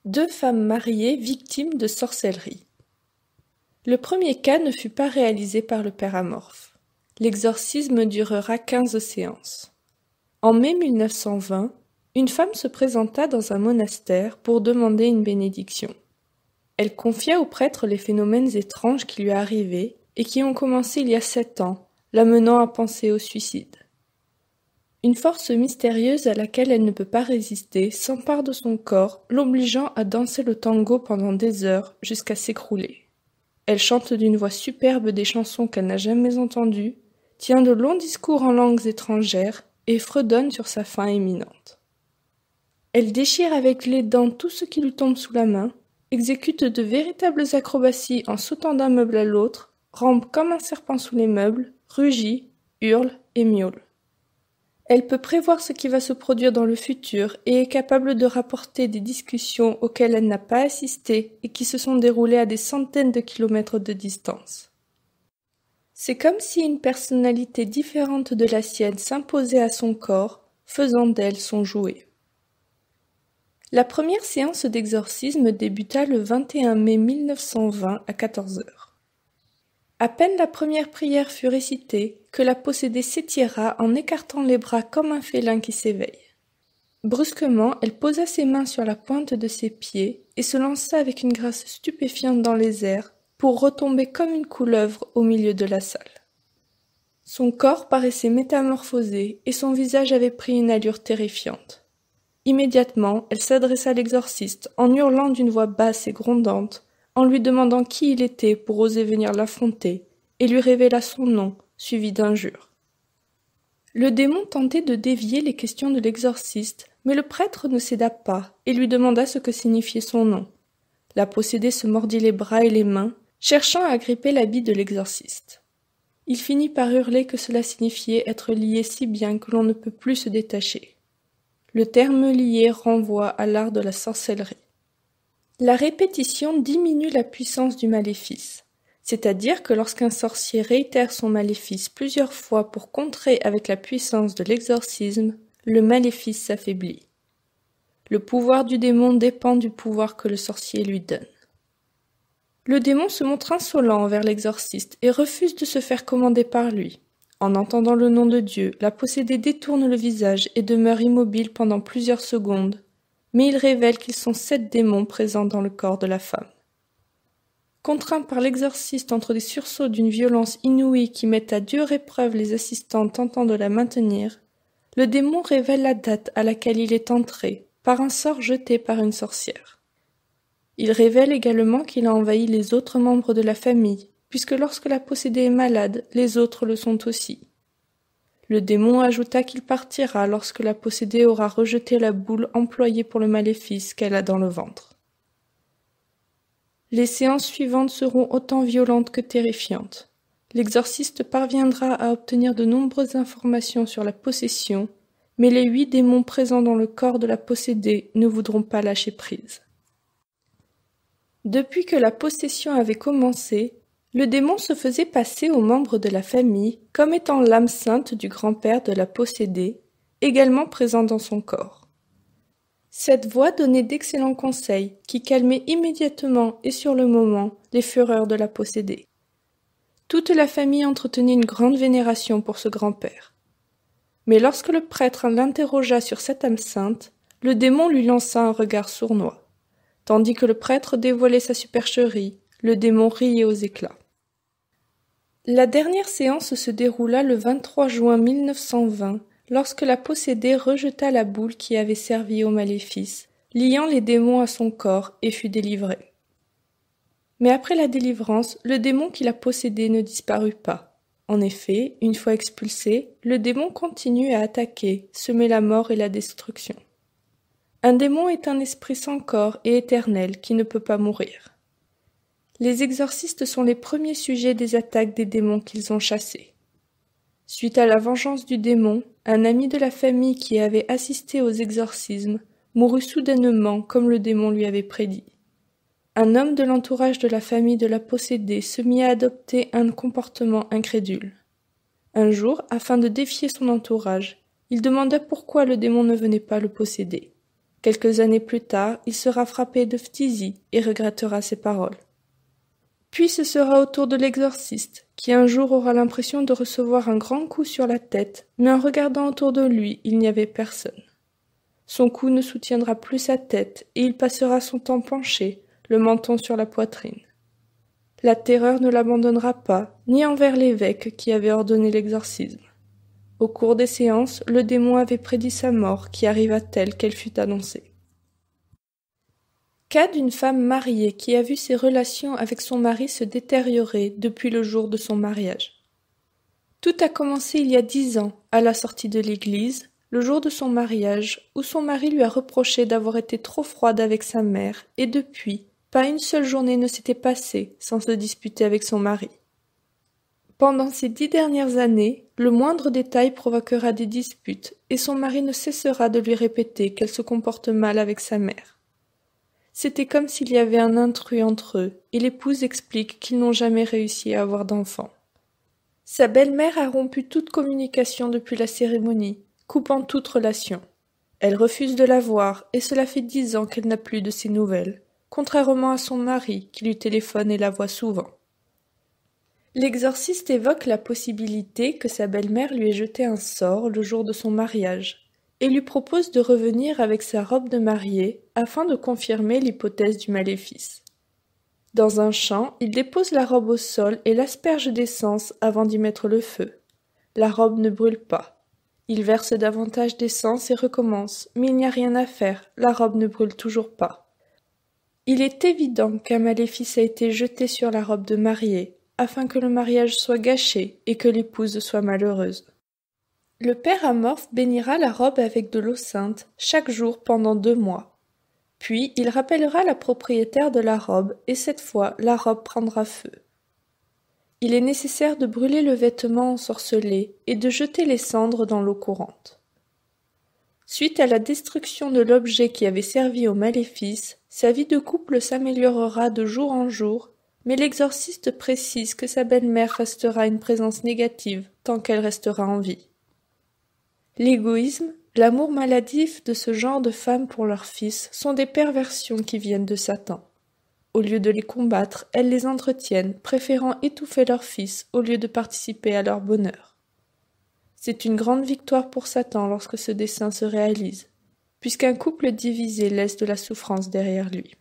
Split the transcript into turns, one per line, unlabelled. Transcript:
Deux femmes mariées victimes de sorcellerie. Le premier cas ne fut pas réalisé par le père Amorphe. L'exorcisme durera 15 séances. En mai 1920, une femme se présenta dans un monastère pour demander une bénédiction. Elle confia au prêtre les phénomènes étranges qui lui arrivaient et qui ont commencé il y a 7 ans, l'amenant à penser au suicide. Une force mystérieuse à laquelle elle ne peut pas résister s'empare de son corps, l'obligeant à danser le tango pendant des heures jusqu'à s'écrouler. Elle chante d'une voix superbe des chansons qu'elle n'a jamais entendues, tient de longs discours en langues étrangères et fredonne sur sa faim imminente. Elle déchire avec les dents tout ce qui lui tombe sous la main, exécute de véritables acrobaties en sautant d'un meuble à l'autre, rampe comme un serpent sous les meubles, rugit, hurle et miaule. Elle peut prévoir ce qui va se produire dans le futur et est capable de rapporter des discussions auxquelles elle n'a pas assisté et qui se sont déroulées à des centaines de kilomètres de distance. C'est comme si une personnalité différente de la sienne s'imposait à son corps, faisant d'elle son jouet. La première séance d'exorcisme débuta le 21 mai 1920 à 14 heures. À peine la première prière fut récitée que la possédée s'étira en écartant les bras comme un félin qui s'éveille. Brusquement, elle posa ses mains sur la pointe de ses pieds et se lança avec une grâce stupéfiante dans les airs pour retomber comme une couleuvre au milieu de la salle. Son corps paraissait métamorphosé et son visage avait pris une allure terrifiante. Immédiatement, elle s'adressa à l'exorciste en hurlant d'une voix basse et grondante, en lui demandant qui il était pour oser venir l'affronter, et lui révéla son nom, suivi d'injures. Le démon tentait de dévier les questions de l'exorciste, mais le prêtre ne céda pas et lui demanda ce que signifiait son nom. La possédée se mordit les bras et les mains, cherchant à agripper l'habit de l'exorciste. Il finit par hurler que cela signifiait être lié si bien que l'on ne peut plus se détacher. Le terme lié renvoie à l'art de la sorcellerie. La répétition diminue la puissance du maléfice, c'est-à-dire que lorsqu'un sorcier réitère son maléfice plusieurs fois pour contrer avec la puissance de l'exorcisme, le maléfice s'affaiblit. Le pouvoir du démon dépend du pouvoir que le sorcier lui donne. Le démon se montre insolent envers l'exorciste et refuse de se faire commander par lui. En entendant le nom de Dieu, la possédée détourne le visage et demeure immobile pendant plusieurs secondes, mais il révèle qu'ils sont 7 démons présents dans le corps de la femme. Contraint par l'exorciste entre des sursauts d'une violence inouïe qui mettent à dure épreuve les assistants tentant de la maintenir, le démon révèle la date à laquelle il est entré, par un sort jeté par une sorcière. Il révèle également qu'il a envahi les autres membres de la famille, puisque lorsque la possédée est malade, les autres le sont aussi. Le démon ajouta qu'il partira lorsque la possédée aura rejeté la boule employée pour le maléfice qu'elle a dans le ventre. Les séances suivantes seront autant violentes que terrifiantes. L'exorciste parviendra à obtenir de nombreuses informations sur la possession, mais les 8 démons présents dans le corps de la possédée ne voudront pas lâcher prise. Depuis que la possession avait commencé, le démon se faisait passer aux membres de la famille comme étant l'âme sainte du grand-père de la possédée, également présent dans son corps. Cette voix donnait d'excellents conseils qui calmaient immédiatement et sur le moment les fureurs de la possédée. Toute la famille entretenait une grande vénération pour ce grand-père. Mais lorsque le prêtre l'interrogea sur cette âme sainte, le démon lui lança un regard sournois. Tandis que le prêtre dévoilait sa supercherie, le démon riait aux éclats. La dernière séance se déroula le 23 juin 1920, lorsque la possédée rejeta la boule qui avait servi au maléfice, liant les démons à son corps et fut délivrée. Mais après la délivrance, le démon qui la possédait ne disparut pas. En effet, une fois expulsé, le démon continue à attaquer, semer la mort et la destruction. Un démon est un esprit sans corps et éternel qui ne peut pas mourir. Les exorcistes sont les premiers sujets des attaques des démons qu'ils ont chassés. Suite à la vengeance du démon, un ami de la famille qui avait assisté aux exorcismes mourut soudainement comme le démon lui avait prédit. Un homme de l'entourage de la famille de la possédée se mit à adopter un comportement incrédule. Un jour, afin de défier son entourage, il demanda pourquoi le démon ne venait pas le posséder. Quelques années plus tard, il sera frappé de phtisie et regrettera ses paroles. Puis ce sera au tour de l'exorciste, qui un jour aura l'impression de recevoir un grand coup sur la tête, mais en regardant autour de lui, il n'y avait personne. Son cou ne soutiendra plus sa tête et il passera son temps penché, le menton sur la poitrine. La terreur ne l'abandonnera pas, ni envers l'évêque qui avait ordonné l'exorcisme. Au cours des séances, le démon avait prédit sa mort qui arriva telle qu'elle fut annoncée. Cas d'une femme mariée qui a vu ses relations avec son mari se détériorer depuis le jour de son mariage. Tout a commencé il y a 10 ans, à la sortie de l'église, le jour de son mariage, où son mari lui a reproché d'avoir été trop froide avec sa mère, et depuis, pas une seule journée ne s'était passée sans se disputer avec son mari. Pendant ces 10 dernières années, le moindre détail provoquera des disputes, et son mari ne cessera de lui répéter qu'elle se comporte mal avec sa mère. C'était comme s'il y avait un intrus entre eux, et l'épouse explique qu'ils n'ont jamais réussi à avoir d'enfant. Sa belle-mère a rompu toute communication depuis la cérémonie, coupant toute relation. Elle refuse de la voir, et cela fait 10 ans qu'elle n'a plus de ses nouvelles, contrairement à son mari qui lui téléphone et la voit souvent. L'exorciste évoque la possibilité que sa belle-mère lui ait jeté un sort le jour de son mariage, et lui propose de revenir avec sa robe de mariée afin de confirmer l'hypothèse du maléfice. Dans un champ, il dépose la robe au sol et l'asperge d'essence avant d'y mettre le feu. La robe ne brûle pas. Il verse davantage d'essence et recommence, mais il n'y a rien à faire, la robe ne brûle toujours pas. Il est évident qu'un maléfice a été jeté sur la robe de mariée, afin que le mariage soit gâché et que l'épouse soit malheureuse. Le père amorphe bénira la robe avec de l'eau sainte chaque jour pendant 2 mois. Puis il rappellera la propriétaire de la robe et cette fois la robe prendra feu. Il est nécessaire de brûler le vêtement ensorcelé et de jeter les cendres dans l'eau courante. Suite à la destruction de l'objet qui avait servi au maléfice, sa vie de couple s'améliorera de jour en jour, mais l'exorciste précise que sa belle-mère restera une présence négative tant qu'elle restera en vie. L'égoïsme, l'amour maladif de ce genre de femmes pour leurs fils sont des perversions qui viennent de Satan. Au lieu de les combattre, elles les entretiennent, préférant étouffer leurs fils au lieu de participer à leur bonheur. C'est une grande victoire pour Satan lorsque ce dessein se réalise, puisqu'un couple divisé laisse de la souffrance derrière lui.